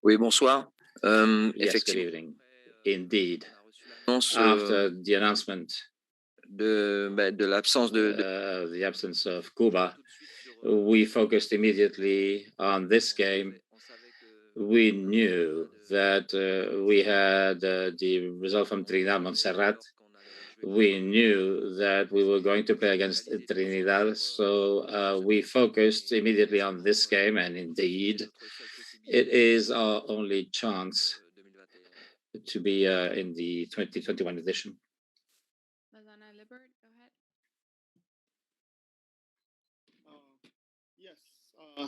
Oui, bonsoir. Yes, good evening. Indeed. After the announcement de l'absence de the absence of Cuba, we focused immediately on this game. We knew that we had the result from Trinidad Montserrat. We knew that we were going to play against Trinidad, so we focused immediately on this game, and indeed, it is our only chance to be in the 2021 edition. Yes.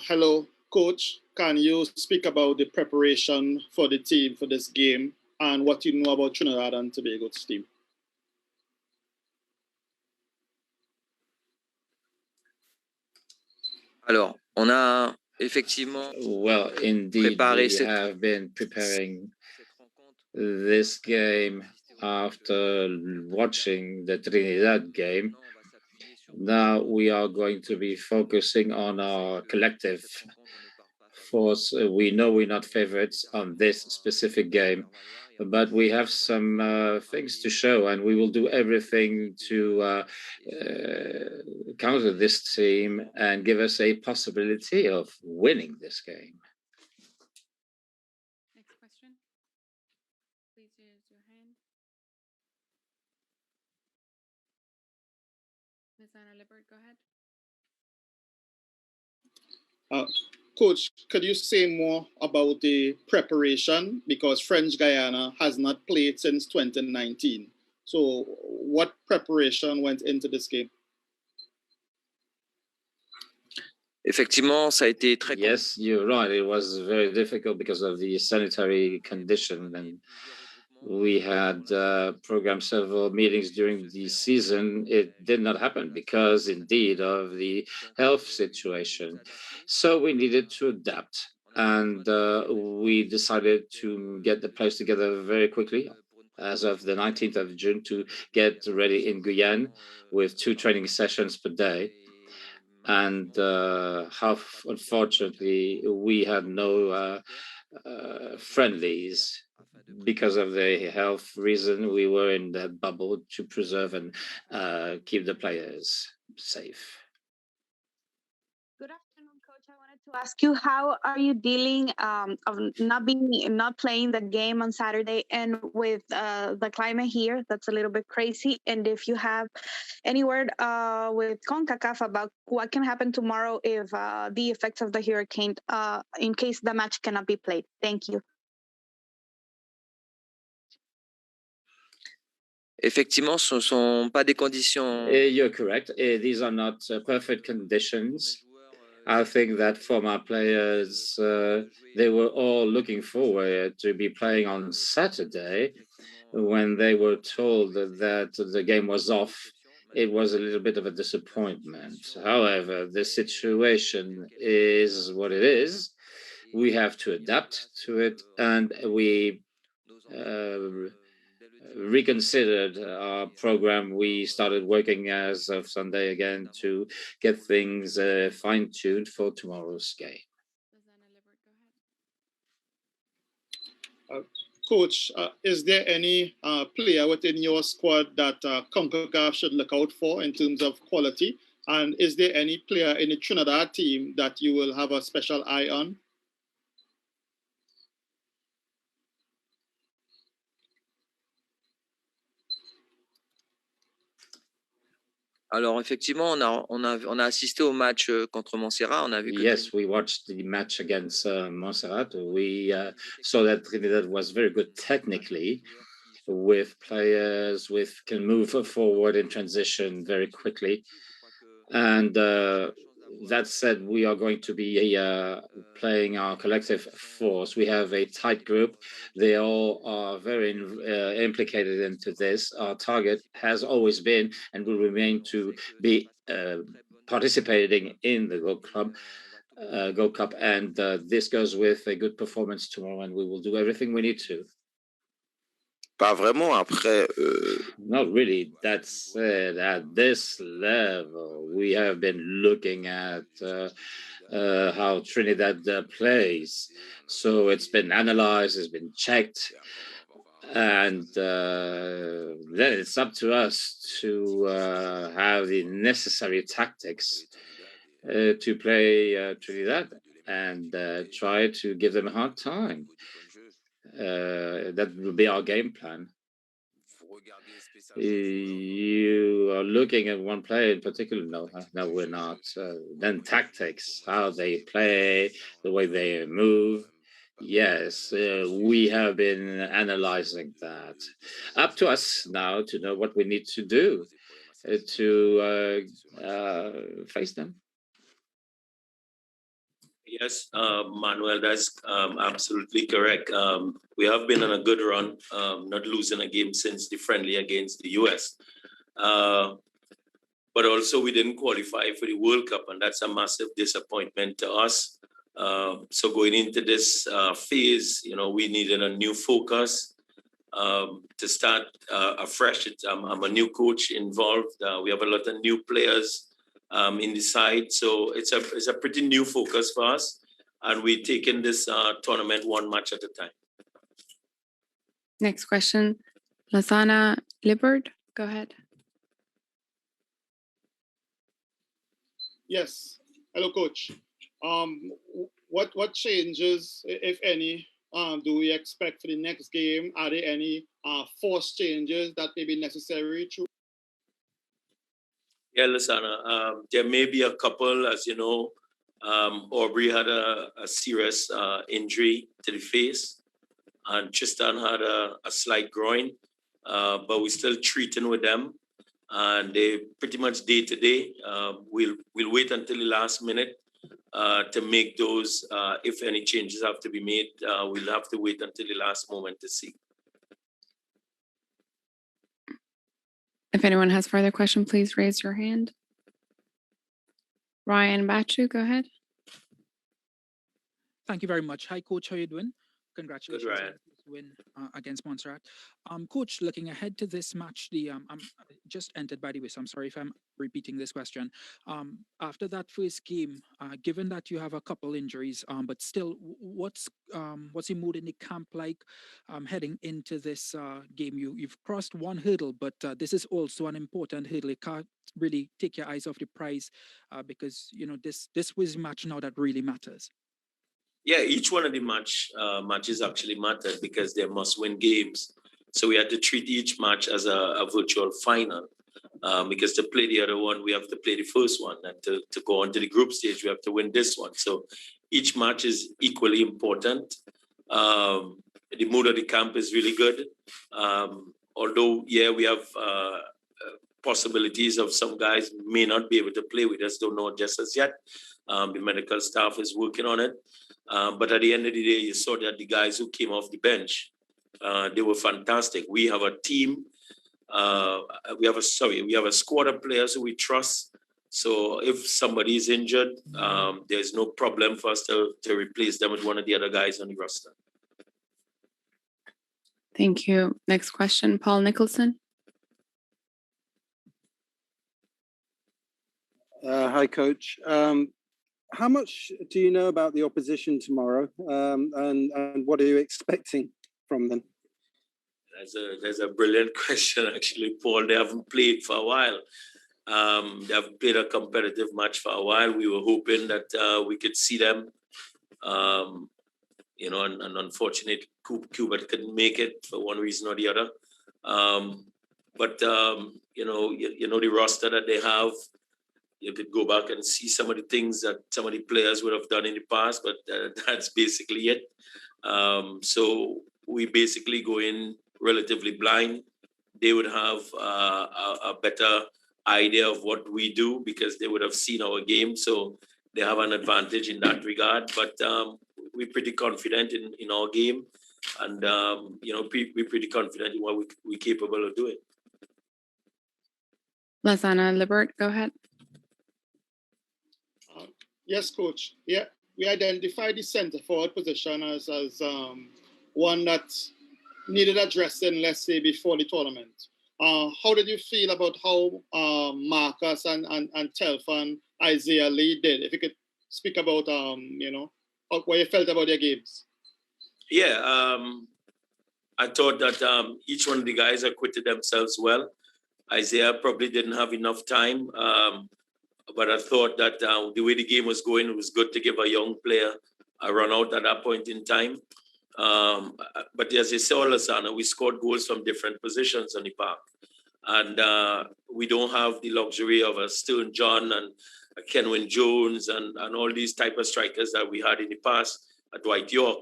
Hello, Coach. Can you speak about the preparation for the team for this game and what you know about Trinidad and Tobago's team? Alors, on a effectivement indeed, we have been preparing this game after watching the Trinidad game. Now we are going to be focusing on our collective force. We know we're not favorites on this specific game, but we have some things to show, and we will do everything to counter this team and give us a possibility of winning this game. Next question. Please use your hand. Ms. Anna Lippert, go ahead. Coach, could you say more about the preparation? Because French Guiana has not played since 2019. So what preparation went into this game? Effectivement, ça a été très Yes, you're right. It was very difficult because of the sanitary condition, and we had programmed several meetings during the season. It did not happen because, indeed, of the health situation. So we needed to adapt, and we decided to get the players together very quickly as of the 19th of June to get ready in Guyana with 2 training sessions per day. And unfortunately, we had no friendlies because of the health reason. We were in that bubble to preserve and keep the players safe. Good afternoon, Coach. I wanted to ask you, how are you dealing of not playing the game on Saturday, and with the climate here that's a little bit crazy? And if you have any word with CONCACAF about what can happen tomorrow if the effects of the hurricane, in case the match cannot be played. Thank you. Effectivement, ce ne sont pas des conditions. You're correct. These are not perfect conditions. I think that for my players, they were all looking forward to be playing on Saturday. When they were told that the game was off, it was a little bit of a disappointment. However, the situation is what it is. We have to adapt to it, and we reconsidered our program. We started working as of Sunday again to get things fine-tuned for tomorrow's game. Coach, is there any player within your squad that CONCACAF should look out for in terms of quality? And is there any player in the Trinidad team that you will have a special eye on? Alors effectivement, on a assisté au match contre Montserrat. On a vu que yes, we watched the match against Montserrat. We saw that Trinidad was very good technically, with players can move forward in transition very quickly. And that said, we are going to be playing our collective force. We have a tight group. They all are very implicated into this. Our target has always been and will remain to be participating in the Gold Cup, and this goes with a good performance tomorrow, and we will do everything we need to. Pas vraiment. Après, Not really. That said, at this level, we have been looking at how Trinidad plays. So it's been analyzed, it's been checked, and then it's up to us to have the necessary tactics to play Trinidad and try to give them a hard time. That will be our game plan. You are looking at one player in particular? No, we're not. Then tactics, how they play, the way they move. Yes, we have been analyzing that. Up to us now to know what we need to do to face them. Yes, Manuel, that's absolutely correct. We have been on a good run, not losing a game since the friendly against the US. But also we didn't qualify for the World Cup, and that's a massive disappointment to us. So going into this phase, we needed a new focus to start afresh. I'm a new coach involved. We have a lot of new players in the side. So it's a pretty new focus for us. And we're taking this tournament one match at a time. Next question, Lasana Lippert, go ahead. Yes. Hello, Coach. What changes, if any, do we expect for the next game? Are there any forced changes that may be necessary? Yeah, Lasana, there may be a couple. As you know, Aubrey had a serious injury to the face, and Tristan had a slight groin, but we're still treating with them. And they pretty much day to day. We'll wait until the last minute to make those. If any changes have to be made, we'll have to wait until the last moment to see. If anyone has further question, please raise your hand. Ryan Bachu, go ahead. Thank you very much. Hi, Coach. How are you doing? Congratulations Good, on Ryan. this win against Montserrat. Coach, looking ahead to this match, I'm just entered, by the way, so I'm sorry if I'm repeating this question. After that first game, given that you have a couple injuries, but still, what's your mood in the camp like heading into this game? You've crossed one hurdle, but this is also an important hurdle. You can't really take your eyes off the prize because this was a match now that really matters. Yeah, each one of the matches actually mattered because they're must-win games. So we had to treat each match as a virtual final because to play the other one, we have to play the first one. And to go on to the group stage, we have to win this one. So each match is equally important. The mood of the camp is really good. Although, yeah, we have possibilities of some guys may not be able to play. We just don't know just as yet. The medical staff is working on it. But at the end of the day, you saw that the guys who came off the bench, they were fantastic. We have a team. We have a squad of players who we trust. So if somebody is injured, there's no problem for us to replace them with one of the other guys on the roster. Thank you. Next question, Paul Nicholson. Hi, Coach. How much do you know about the opposition tomorrow, and what are you expecting from them? That's a brilliant question, actually, Paul. They haven't played for a while. They haven't played a competitive match for a while. We were hoping that we could see them, and unfortunately, Cuba couldn't make it for one reason or the other. But the roster that they have. You could go back and see some of the things that some of the players would have done in the past, but that's basically it. So we basically go in relatively blind. They would have a better idea of what we do because they would have seen our game. So they have an advantage in that regard. But we're pretty confident in our game. And, we're pretty confident in what we're capable of doing. Lasana Lippert, go ahead. Yes, Coach. Yeah, we identified the center forward position as one that needed addressing, let's say, before the tournament. How did you feel about how Marcus and Telfa and Isaiah Lee did? If you could speak about, you know, what you felt about their games. Yeah, I thought that each one of the guys acquitted themselves well. Isaiah probably didn't have enough time, but I thought that the way the game was going, it was good to give a young player a run out at that point in time. But as you saw, Lasana, we scored goals from different positions on the park. And we don't have the luxury of a Stone John and a Kenwin Jones and all these type of strikers that we had in the past at Dwight York.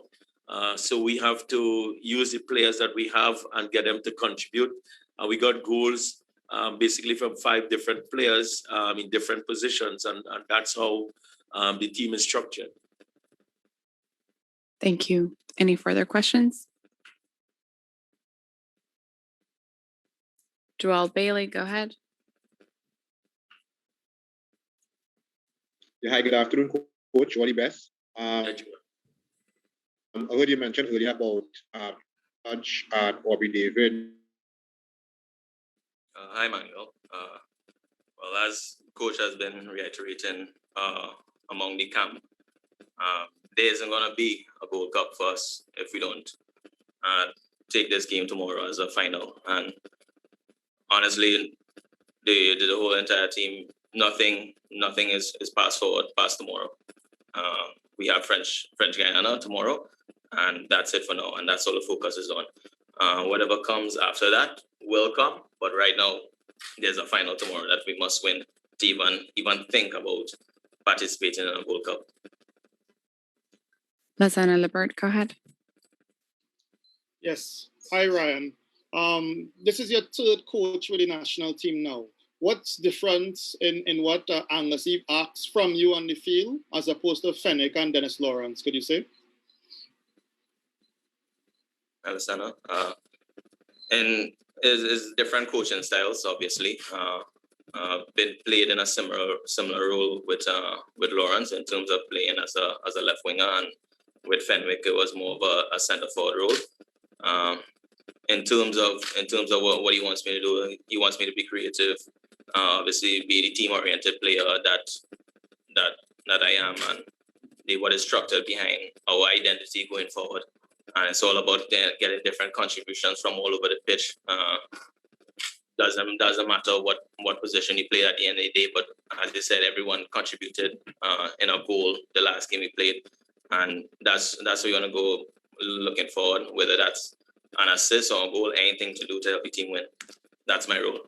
So we have to use the players that we have and get them to contribute. And we got goals basically from 5 different players in different positions. And that's how the team is structured. Thank you. Any further questions? Joel Bailey, go ahead. Yeah, hi, good afternoon, Coach. All the best. I heard you mentioned earlier about Hodge and Bobby David. Hi, Manuel. Well, as Coach has been reiterating among the camp, there isn't going to be a Gold Cup for us if we don't take this game tomorrow as a final. And honestly, the whole entire team, nothing is passed forward past tomorrow. We have French Guiana tomorrow, and that's it for now. And that's all the focus is on. Whatever comes after that will come. But right now, there's a final tomorrow that we must win to even think about participating in a World Cup. Lasana Lebert, go ahead. Yes. Hi, Ryan. This is your 3rd coach with the national team now. What's different in what Angus Eve asks from you on the field as opposed to Fenwick and Dennis Lawrence, could you say? Lasana, and is different coaching styles, obviously. Been played in a similar role with Lawrence in terms of playing as a left winger, and with Fenwick it was more of a centre forward role. In terms of what he wants me to do, he wants me to be creative, obviously be the team oriented player that I am, and what is structured behind our identity going forward. And it's all about getting different contributions from all over the pitch. Doesn't matter what position you play at the end of the day, but as I said, everyone contributed in a goal the last game we played, and that's what we're gonna go looking forward. Whether that's an assist or a goal, anything to do to help the team win. That's my role.